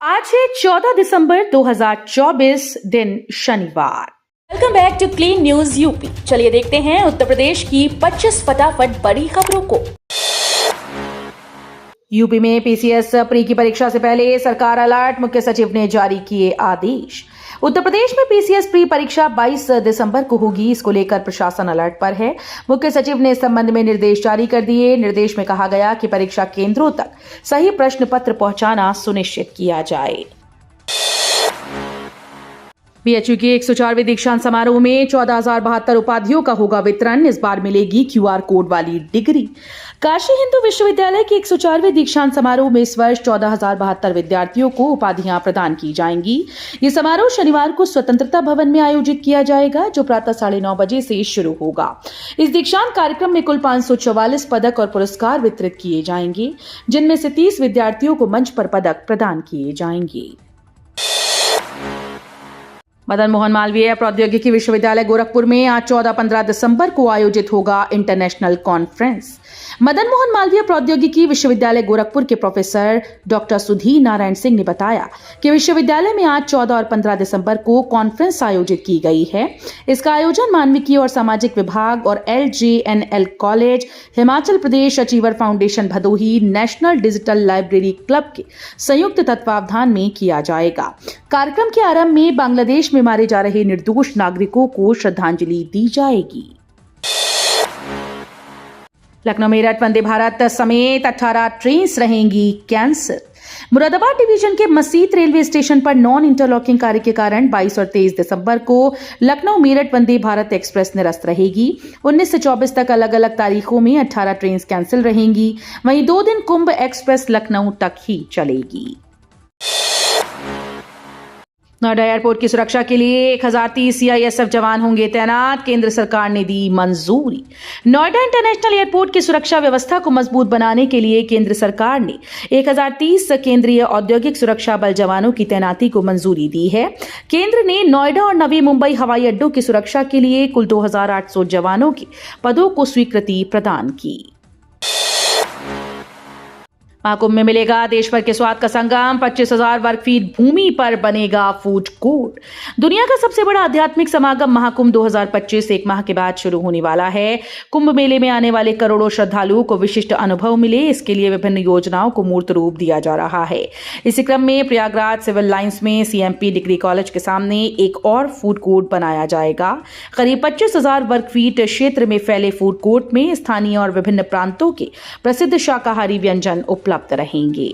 आज है 14 दिसंबर 2024 दिन शनिवार। Welcome back to clean news UP. चलिए देखते हैं उत्तर प्रदेश की 25 फटाफट बड़ी खबरों को। यूपी में पीसीएस प्री की परीक्षा से पहले सरकार अलर्ट, मुख्य सचिव ने जारी किए आदेश। उत्तर प्रदेश में पीसीएस प्री परीक्षा 22 दिसंबर को होगी। इसको लेकर प्रशासन अलर्ट पर है। मुख्य सचिव ने इस संबंध में निर्देश जारी कर दिए। निर्देश में कहा गया कि परीक्षा केंद्रों तक सही प्रश्न पत्र पहुंचाना सुनिश्चित किया जाए। बीएचयू के 104वें दीक्षांत समारोह में 14,072 उपाधियों का होगा वितरण। इस बार मिलेगी क्यूआर कोड वाली डिग्री। काशी हिंदू विश्वविद्यालय के 104वें दीक्षांत समारोह में इस वर्ष 14,072 विद्यार्थियों को उपाधियां प्रदान की जाएंगी। ये समारोह शनिवार को स्वतंत्रता भवन में आयोजित किया जाएगा, जो प्रातः 9:30 बजे से शुरू होगा। इस दीक्षांत कार्यक्रम में कुल 544 पदक और पुरस्कार वितरित किए जाएंगे, जिनमें से 30 विद्यार्थियों को मंच पर पदक प्रदान किए जाएंगे। मदन मोहन मालवीय प्रौद्योगिकी विश्वविद्यालय गोरखपुर में आज 14-15 दिसंबर को आयोजित होगा इंटरनेशनल कॉन्फ्रेंस। मदन मोहन मालवीय प्रौद्योगिकी विश्वविद्यालय गोरखपुर के प्रोफेसर डॉक्टर सुधीर नारायण सिंह ने बताया कि विश्वविद्यालय में आज 14 और 15 दिसंबर को कॉन्फ्रेंस आयोजित की गई है। इसका आयोजन मानविकी और सामाजिक विभाग और LJNL college, Himachal Pradesh achiever foundation Bhadohi, national digital library club के संयुक्त तत्वावधान में किया जाएगा। कार्यक्रम के आरंभ में बांग्लादेश में मारे जा रहे निर्दोष नागरिकों को श्रद्धांजलि दी जाएगी। लखनऊ मेरठ वंदे भारत समेत 18 ट्रेन रहेंगी कैंसिल। मुरादाबाद डिवीजन के मसीत रेलवे स्टेशन पर नॉन इंटरलॉकिंग कार्य के कारण 22 और 23 दिसंबर को लखनऊ मेरठ वंदे भारत एक्सप्रेस निरस्त रहेगी। 19 से 24 तक अलग अलग तारीखों में 18 ट्रेन कैंसिल रहेंगी। वहीं 2 दिन कुंभ एक्सप्रेस लखनऊ तक ही चलेगी। नोएडा एयरपोर्ट की सुरक्षा के लिए 1030 CISF जवान होंगे तैनात। केंद्र सरकार ने दी मंजूरी। नोएडा इंटरनेशनल एयरपोर्ट की सुरक्षा व्यवस्था को मजबूत बनाने के लिए केंद्र सरकार ने 1030 केंद्रीय औद्योगिक सुरक्षा बल जवानों की तैनाती को मंजूरी दी है। केंद्र ने नोएडा और नवी मुंबई हवाई अड्डों की सुरक्षा के लिए कुल 2800 जवानों के पदों को स्वीकृति प्रदान की। महाकुंभ में मिलेगा देश भर के स्वाद का संगम। 25,000 वर्ग फीट भूमि पर बनेगा फूड कोर्ट। दुनिया का सबसे बड़ा आध्यात्मिक समागम महाकुंभ 2025 एक माह के बाद शुरू होने वाला है। कुंभ मेले में आने वाले करोड़ों श्रद्धालुओं को विशिष्ट अनुभव मिले, इसके लिए विभिन्न योजनाओं को मूर्त रूप दिया जा रहा है। इसी क्रम में प्रयागराज सिविल लाइंस में CMP डिग्री कॉलेज के सामने एक और फूड कोर्ट बनाया जाएगा। करीब 25,000 वर्ग फीट क्षेत्र में फैले फूड कोर्ट में स्थानीय और विभिन्न प्रांतों के प्रसिद्ध शाकाहारी व्यंजन उपलब्ध रहेंगे।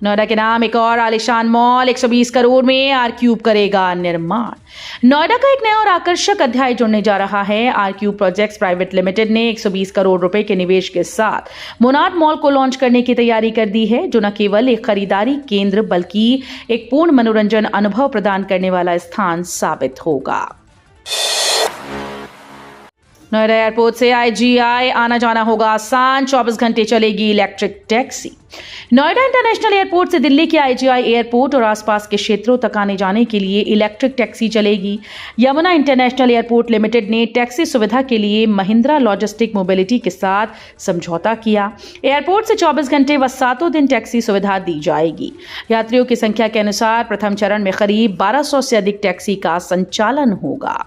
नोएडा के नाम एक और आलीशान मॉल 120 करोड़ में R-Cube करेगा निर्माण। नोएडा का एक नया और आकर्षक अध्याय जुड़ने जा रहा है। R-Cube प्रोजेक्ट्स प्राइवेट लिमिटेड ने 120 करोड़ रुपए के निवेश के साथ मोनार्क मॉल को लॉन्च करने की तैयारी कर दी है, जो न केवल एक खरीदारी केंद्र बल्कि एक पूर्ण मनोरंजन अनुभव प्रदान करने वाला स्थान साबित होगा। नोएडा एयरपोर्ट से IGI आना जाना होगा आसान। 24 घंटे चलेगी electric taxi. Noida international airport से दिल्ली के IGI एयरपोर्ट और आसपास के क्षेत्रों तक आने जाने के लिए इलेक्ट्रिक टैक्सी चलेगी। यमुना इंटरनेशनल एयरपोर्ट लिमिटेड ने टैक्सी सुविधा के लिए महिंद्रा लॉजिस्टिक मोबिलिटी के साथ समझौता किया। एयरपोर्ट से 24 घंटे व 7 दिन टैक्सी सुविधा दी जाएगी। यात्रियों की संख्या के अनुसार प्रथम चरण में करीब 1200 से अधिक टैक्सी का संचालन होगा।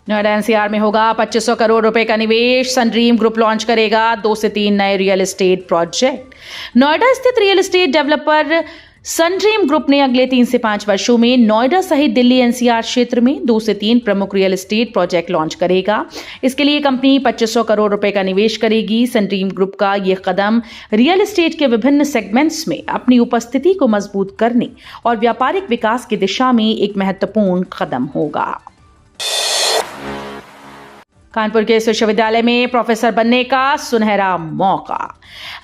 नोएडा NCR में होगा 2500 करोड़ रुपए का निवेश। सनड्रीम ग्रुप लॉन्च करेगा 2 से 3 नए रियल एस्टेट प्रोजेक्ट। नोएडा स्थित real estate developer Sundream group ने अगले 3 से 5 वर्षों में नोएडा सहित दिल्ली NCR क्षेत्र में 2 से 3 प्रमुख रियल एस्टेट प्रोजेक्ट लॉन्च करेगा। इसके लिए कंपनी 2500 करोड़ रुपए का निवेश करेगी। सनड्रीम ग्रुप का यह कदम रियल एस्टेट के विभिन्न सेगमेंट्स में अपनी उपस्थिति को मजबूत करने और व्यापारिक विकास की दिशा में एक महत्वपूर्ण कदम होगा। कानपुर के इस विश्वविद्यालय में प्रोफेसर बनने का सुनहरा मौका।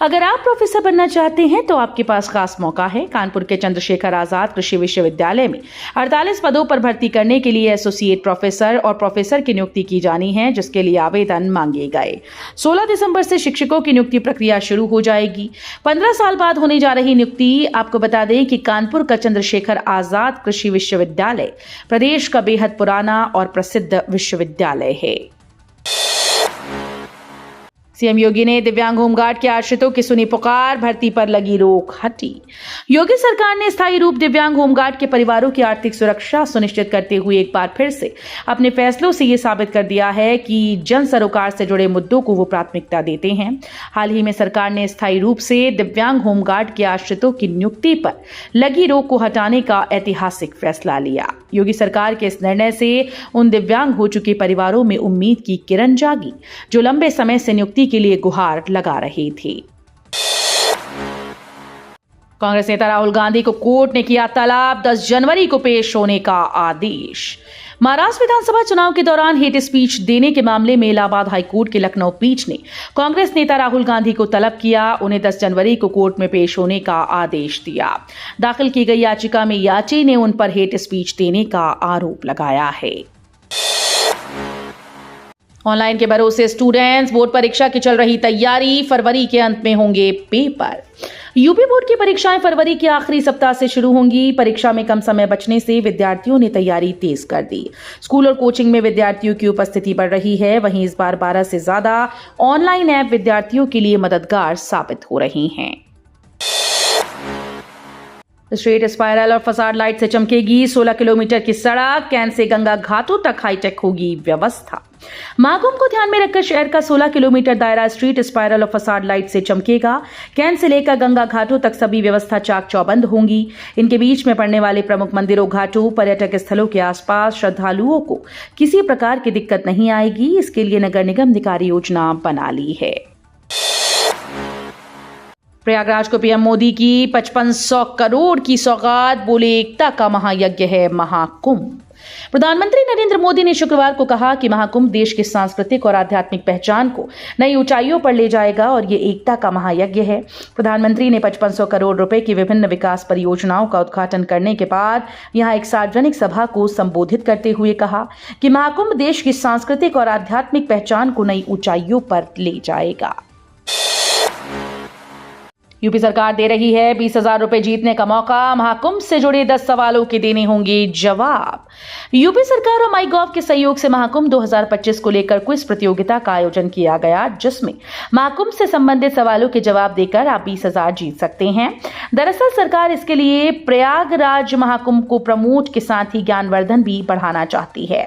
अगर आप प्रोफेसर बनना चाहते हैं तो आपके पास खास मौका है। कानपुर के चंद्रशेखर आजाद कृषि विश्वविद्यालय में 48 पदों पर भर्ती करने के लिए एसोसिएट प्रोफेसर और प्रोफेसर की नियुक्ति की जानी है, जिसके लिए आवेदन मांगे गए। 16 दिसंबर से शिक्षकों की नियुक्ति प्रक्रिया शुरू हो जाएगी। 15 साल बाद होने जा रही नियुक्ति। आपको बता दें कि कानपुर का चंद्रशेखर आजाद कृषि विश्वविद्यालय प्रदेश का बेहद पुराना और प्रसिद्ध विश्वविद्यालय है। सीएम योगी ने दिव्यांग होमगार्ड के आश्रितों की सुनी पुकार, भर्ती पर लगी रोक हटी। योगी सरकार ने स्थायी रूप दिव्यांग होमगार्ड के परिवारों की आर्थिक सुरक्षा सुनिश्चित करते हुए एक बार फिर से अपने फैसलों से ये साबित कर दिया है कि जन सरोकार से जुड़े मुद्दों को वो प्राथमिकता देते हैं। हाल ही में सरकार ने स्थायी रूप से दिव्यांग होमगार्ड के आश्रितों की नियुक्ति पर लगी रोक को हटाने का ऐतिहासिक फैसला लिया। योगी सरकार के इस निर्णय से उन दिव्यांग हो चुके परिवारों में उम्मीद की किरण जागी जो लंबे समय से नियुक्ति के लिए गुहार लगा रहे थे। कांग्रेस नेता राहुल गांधी को कोर्ट ने किया तलब, 10 जनवरी को पेश होने का आदेश। महाराष्ट्र विधानसभा चुनाव के दौरान हेट स्पीच देने के मामले में इलाहाबाद हाईकोर्ट की लखनऊ पीठ ने कांग्रेस नेता राहुल गांधी को तलब किया, उन्हें 10 जनवरी को कोर्ट में पेश होने का आदेश दिया। दाखिल की गई याचिका में याची ने उन पर हेट स्पीच देने का आरोप लगाया है। ऑनलाइन के भरोसे स्टूडेंट्स, बोर्ड परीक्षा की चल रही तैयारी, फरवरी के अंत में होंगे पेपर। यूपी बोर्ड की परीक्षाएं फरवरी के आखिरी सप्ताह से शुरू होंगी। परीक्षा में कम समय बचने से विद्यार्थियों ने तैयारी तेज कर दी। स्कूल और कोचिंग में विद्यार्थियों की उपस्थिति बढ़ रही है। वहीं इस बार 12 से ज्यादा ऑनलाइन ऐप विद्यार्थियों के लिए मददगार साबित हो रही हैं। स्ट्रेट स्पाइरल और फसाड लाइट से चमकेगी 16 किलोमीटर की सड़क, कैन से गंगा घाटों तक हाईटेक होगी व्यवस्था। महाकुंभ को ध्यान में रखकर शहर का 16 किलोमीटर दायरा स्ट्रीट स्पाइरल और फसाड लाइट से चमकेगा। कैन से लेकर गंगा घाटों तक सभी व्यवस्था चाक चौबंद होंगी। इनके बीच में पड़ने वाले प्रमुख मंदिरों, घाटों, पर्यटक स्थलों के आसपास श्रद्धालुओं को किसी प्रकार की दिक्कत नहीं आएगी। इसके लिए नगर निगम ने कार्य योजना बना ली है। प्रयागराज को पीएम मोदी की 5500 करोड़ की सौगात, बोले एकता का महायज्ञ है महाकुंभ। प्रधानमंत्री नरेंद्र मोदी ने शुक्रवार को कहा कि महाकुंभ देश की सांस्कृतिक और आध्यात्मिक पहचान को नई ऊंचाइयों पर ले जाएगा और ये एकता का महायज्ञ है। प्रधानमंत्री ने 5500 करोड़ रुपए की विभिन्न विकास परियोजनाओं का उद्घाटन करने के बाद यहां एक सार्वजनिक सभा को संबोधित करते हुए कहा कि महाकुंभ देश की सांस्कृतिक और आध्यात्मिक पहचान को नई ऊंचाइयों पर ले जाएगा। यूपी सरकार दे रही है 20,000 रुपए जीतने का मौका, महाकुंभ से जुड़े 10 सवालों के देने होंगे जवाब। यूपी सरकार और माईगॉव के सहयोग से महाकुंभ 2025 को लेकर क्विज प्रतियोगिता का आयोजन किया गया, जिसमें महाकुंभ से संबंधित सवालों के जवाब देकर आप 20,000 जीत सकते हैं। दरअसल सरकार इसके लिए प्रयागराज महाकुंभ को प्रमोट के साथ ही ज्ञानवर्धन भी बढ़ाना चाहती है।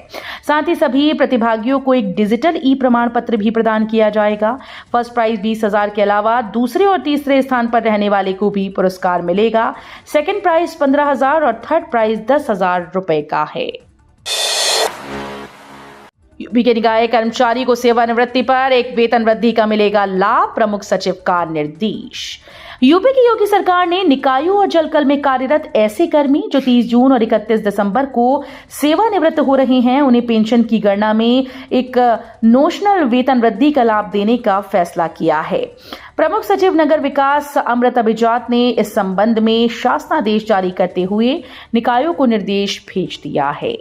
साथ ही सभी प्रतिभागियों को एक डिजिटल ई प्रमाण पत्र भी प्रदान किया जाएगा। फर्स्ट प्राइज 20,000 के अलावा दूसरे और तीसरे स्थान पर रहने वाले को भी पुरस्कार मिलेगा। सेकंड प्राइज 15,000 और थर्ड प्राइज 10,000 रुपए का है। यूपी के निकाय कर्मचारी को सेवानिवृत्ति पर एक वेतन वृद्धि का मिलेगा लाभ, प्रमुख सचिव का निर्देश। यूपी की योगी सरकार ने निकायों और जलकल में कार्यरत ऐसे कर्मी जो 30 जून और 31 दिसंबर को सेवानिवृत्त हो रहे हैं, उन्हें पेंशन की गणना में एक नोशनल वेतन वृद्धि का लाभ देने का फैसला किया है। प्रमुख सचिव नगर विकास अमृत अभिजात ने इस संबंध में शासनादेश जारी करते हुए निकायों को निर्देश भेज दिया है।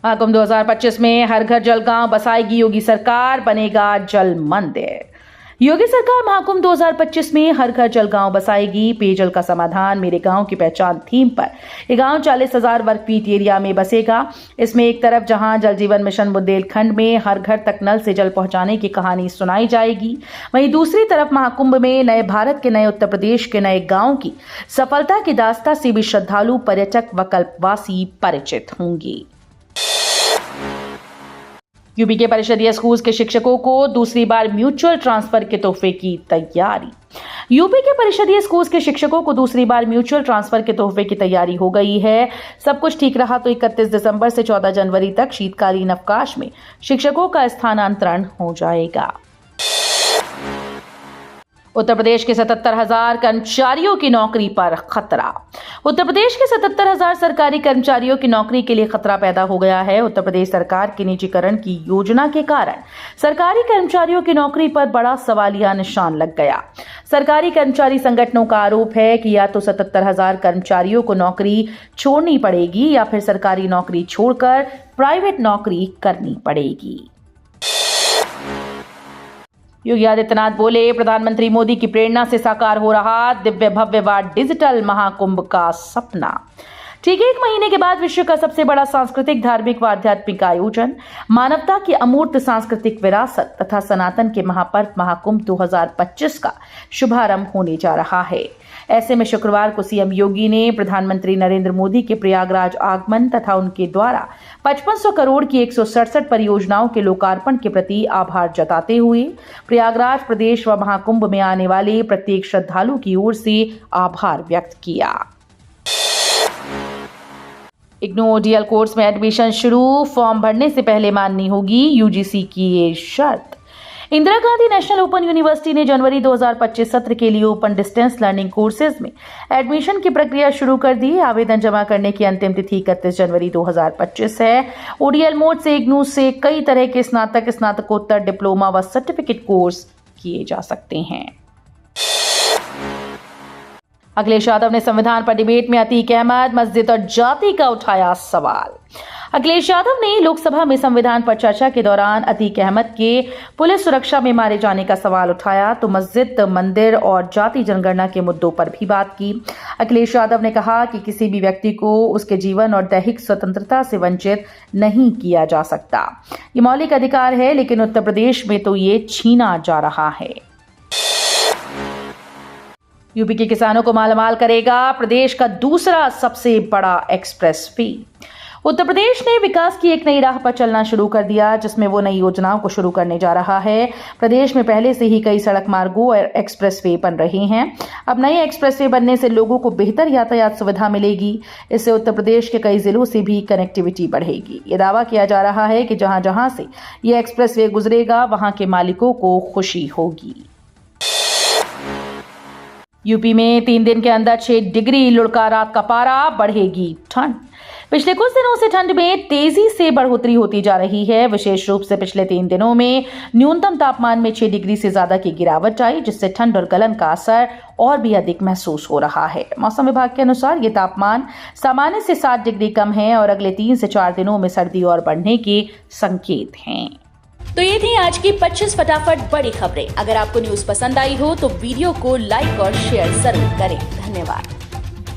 महाकुंभ 2025 में हर घर जल गांव बसाएगी योगी सरकार, बनेगा जल मंदिर। योगी सरकार महाकुंभ 2025 में हर घर जल गांव बसाएगी। पेयजल का समाधान मेरे गांव की पहचान थीम पर ये गांव 40,000 वर्ग फीट एरिया में बसेगा। इसमें एक तरफ जहां जल जीवन मिशन बुंदेलखंड में हर घर तक नल से जल पहुंचाने की कहानी सुनाई जाएगी, वहीं दूसरी तरफ महाकुंभ में नए भारत के, नए उत्तर प्रदेश के नए गांव की सफलता की दास्ता से भी श्रद्धालु, पर्यटक व कल्पवासी परिचित होंगे। यूपी के परिषदीय स्कूल के शिक्षकों को दूसरी बार म्यूचुअल ट्रांसफर के तोहफे की तैयारी। यूपी के परिषदीय स्कूल के शिक्षकों को दूसरी बार म्यूचुअल ट्रांसफर के तोहफे की तैयारी हो गई है। सब कुछ ठीक रहा तो 31 दिसंबर से 14 जनवरी तक शीतकालीन अवकाश में शिक्षकों का स्थानांतरण हो जाएगा। उत्तर प्रदेश के 77,000 कर्मचारियों की नौकरी पर खतरा। उत्तर प्रदेश के 77,000 सरकारी कर्मचारियों की नौकरी के लिए खतरा पैदा हो गया है। उत्तर प्रदेश सरकार की निजीकरण की योजना के कारण सरकारी कर्मचारियों की नौकरी पर बड़ा सवालिया निशान लग गया। सरकारी कर्मचारी संगठनों का आरोप है कि या तो 77,000 कर्मचारियों को नौकरी छोड़नी पड़ेगी या फिर सरकारी नौकरी छोड़कर प्राइवेट नौकरी करनी पड़ेगी। योगी आदित्यनाथ बोले, प्रधानमंत्री मोदी की प्रेरणा से साकार हो रहा दिव्य भव्य व डिजिटल महाकुंभ का सपना। ठीक 1 महीने के बाद विश्व का सबसे बड़ा सांस्कृतिक, धार्मिक व आध्यात्मिक आयोजन, मानवता की अमूर्त सांस्कृतिक विरासत तथा सनातन के महापर्व महाकुंभ 2025 का शुभारंभ होने जा रहा है। ऐसे में शुक्रवार को सीएम योगी ने प्रधानमंत्री नरेंद्र मोदी के प्रयागराज आगमन तथा उनके द्वारा 5500 करोड़ की 167 परियोजनाओं के लोकार्पण के प्रति आभार जताते हुए प्रयागराज प्रदेश व महाकुंभ में आने वाले प्रत्येक श्रद्धालु की ओर से आभार व्यक्त किया। इग्नू डीएल कोर्स में एडमिशन शुरू, फॉर्म भरने से पहले माननी होगी यूजीसी की ये शर्त। Indira Gandhi national open university ने जनवरी 2025 सत्र के लिए ओपन डिस्टेंस लर्निंग कोर्सेज में एडमिशन की प्रक्रिया शुरू कर दी। आवेदन जमा करने की अंतिम तिथि 31 जनवरी 2025 है। ओडीएल मोड से इग्नू से कई तरह के स्नातक, स्नातकोत्तर, डिप्लोमा व सर्टिफिकेट कोर्स किए जा सकते हैं। अखिलेश यादव ने संविधान पर डिबेट में अतीक अहमद, मस्जिद और जाति का उठाया सवाल। अखिलेश यादव ने लोकसभा में संविधान पर चर्चा के दौरान अतीक अहमद के पुलिस सुरक्षा में मारे जाने का सवाल उठाया तो मस्जिद, मंदिर और जाति जनगणना के मुद्दों पर भी बात की। अखिलेश यादव ने कहा कि किसी भी व्यक्ति को उसके जीवन और दैहिक स्वतंत्रता से वंचित नहीं किया जा सकता। ये मौलिक अधिकार है, लेकिन उत्तर प्रदेश में तो ये छीना जा रहा है। यूपी के किसानों को मालामाल करेगा प्रदेश का दूसरा सबसे बड़ा एक्सप्रेस वे। उत्तर प्रदेश ने विकास की एक नई राह पर चलना शुरू कर दिया, जिसमें वो नई योजनाओं को शुरू करने जा रहा है। प्रदेश में पहले से ही कई सड़क मार्गों और एक्सप्रेस वे बन रहे हैं। अब नए एक्सप्रेस वे बनने से लोगों को बेहतर यातायात सुविधा मिलेगी। इससे उत्तर प्रदेश के कई जिलों से भी कनेक्टिविटी बढ़ेगी। ये दावा किया जा रहा है कि जहां जहां से ये एक्सप्रेस वे गुजरेगा, वहां के मालिकों को खुशी होगी। यूपी में 3 दिन के अंदर 6 डिग्री लुढ़का रात का पारा, बढ़ेगी ठंड। पिछले कुछ दिनों से ठंड में तेजी से बढ़ोतरी होती जा रही है। विशेष रूप से पिछले 3 दिनों में न्यूनतम तापमान में 6 डिग्री से ज्यादा की गिरावट आई, जिससे ठंड और गलन का असर और भी अधिक महसूस हो रहा है। मौसम विभाग के अनुसार ये तापमान सामान्य से 7 डिग्री कम है और अगले 3 से 4 दिनों में सर्दी और बढ़ने के संकेत हैं। तो ये थी आज की 25 फटाफट बड़ी खबरें। अगर आपको न्यूज पसंद आई हो तो वीडियो को लाइक और शेयर जरूर करें। धन्यवाद।